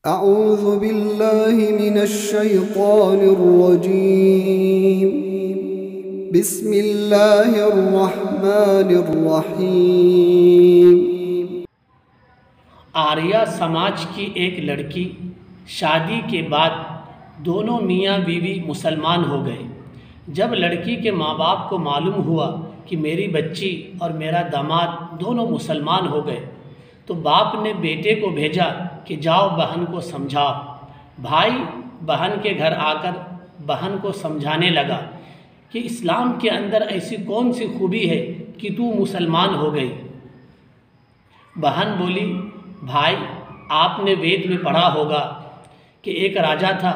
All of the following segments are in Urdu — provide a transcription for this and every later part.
اعوذ باللہ من الشیطان الرجیم بسم اللہ الرحمن الرحیم۔ آریہ سماج کی ایک لڑکی شادی کے بعد دونوں میاں بیوی مسلمان ہو گئے۔ جب لڑکی کے ماں باپ کو معلوم ہوا کہ میری بچی اور میرا داماد دونوں مسلمان ہو گئے تو باپ نے بیٹے کو بھیجا کہ جاؤ بہن کو سمجھاؤ۔ بھائی بہن کے گھر آ کر بہن کو سمجھانے لگا کہ اسلام کے اندر ایسی کون سی خوبی ہے کہ تو مسلمان ہو گئی۔ بہن بولی، بھائی آپ نے وید میں پڑھا ہوگا کہ ایک راجا تھا،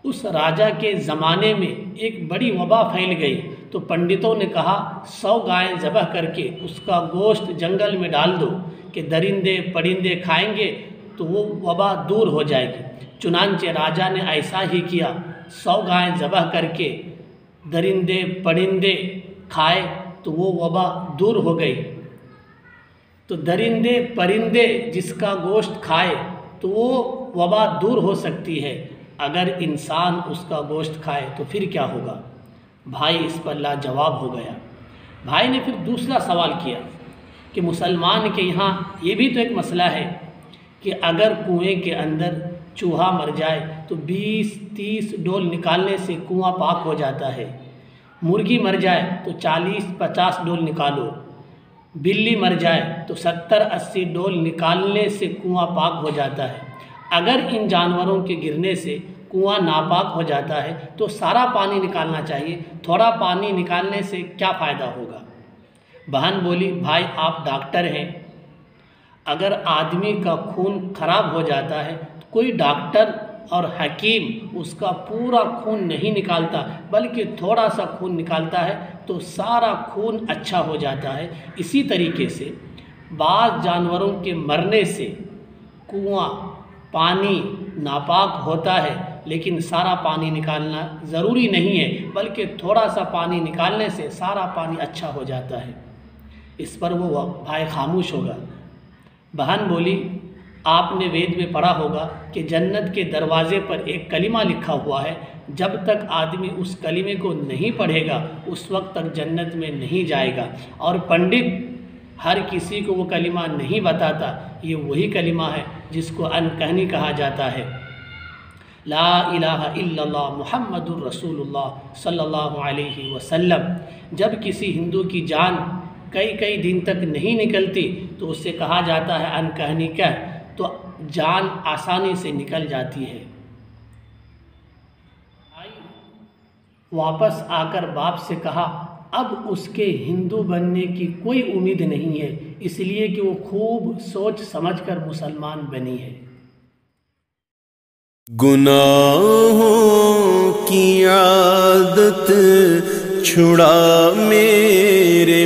اس راجا کے زمانے میں ایک بڑی وبا پھیل گئی تو پنڈتوں نے کہا 100 گائیں ذبح کر کے اس کا گوشت جنگل میں ڈال دو کہ درندے پرندے کھائیں گے تو وہ وبا دور ہو جائے گی۔ چنانچہ راجا نے ایسا ہی کیا، 100 گائیں ذبح کر کے درندے پرندے کھائے تو وہ وبا دور ہو گئی۔ تو درندے پرندے جس کا گوشت کھائے تو وہ وبا دور ہو سکتی ہے، اگر انسان اس کا گوشت کھائے تو پھر کیا ہوگا؟ بھائی اس پر لاجواب ہو گیا۔ بھائی نے پھر دوسرا سوال کیا کہ مسلمان کے یہاں یہ بھی تو ایک مسئلہ ہے کہ اگر کنویں کے اندر چوہا مر جائے تو 20-30 ڈول نکالنے سے کنواں پاک ہو جاتا ہے، مرغی مر جائے تو 40-50 ڈول نکالو، بلی مر جائے تو 70-80 ڈول نکالنے سے کنواں پاک ہو جاتا ہے۔ اگر ان جانوروں کے گرنے سے کنواں ناپاک ہو جاتا ہے تو سارا پانی نکالنا چاہیے، تھوڑا پانی نکالنے سے کیا فائدہ ہوگا؟ بہن بولی، بھائی آپ ڈاکٹر ہیں، اگر آدمی کا خون خراب ہو جاتا ہے تو کوئی ڈاکٹر اور حکیم اس کا پورا خون نہیں نکالتا بلکہ تھوڑا سا خون نکالتا ہے تو سارا خون اچھا ہو جاتا ہے۔ اسی طریقے سے بعض جانوروں کے مرنے سے کنواں پانی ناپاک ہوتا ہے، لیکن سارا پانی نکالنا ضروری نہیں ہے بلکہ تھوڑا سا پانی نکالنے سے سارا پانی اچھا ہو جاتا ہے۔ اس پر وہ بھائی خاموش ہوگا۔ بہن بولی، آپ نے وید میں پڑھا ہوگا کہ جنت کے دروازے پر ایک کلمہ لکھا ہوا ہے، جب تک آدمی اس کلمے کو نہیں پڑھے گا اس وقت تک جنت میں نہیں جائے گا، اور پنڈت ہر کسی کو وہ کلمہ نہیں بتاتا۔ یہ وہی کلمہ ہے جس کو ان کہنی کہا جاتا ہے، لا الہ الا اللہ محمد الرسول اللہ صلی اللہ علیہ وسلم۔ جب کسی ہندو کی جان کئی دن تک نہیں نکلتی تو اس سے کہا جاتا ہے ان کہنی کہہ، تو جان آسانی سے نکل جاتی ہے۔ واپس آ کر باپ سے کہا اب اس کے ہندو بننے کی کوئی امید نہیں ہے، اس لیے کہ وہ خوب سوچ سمجھ کر مسلمان بنی ہے۔ گناہوں کی عادت چھڑا میرے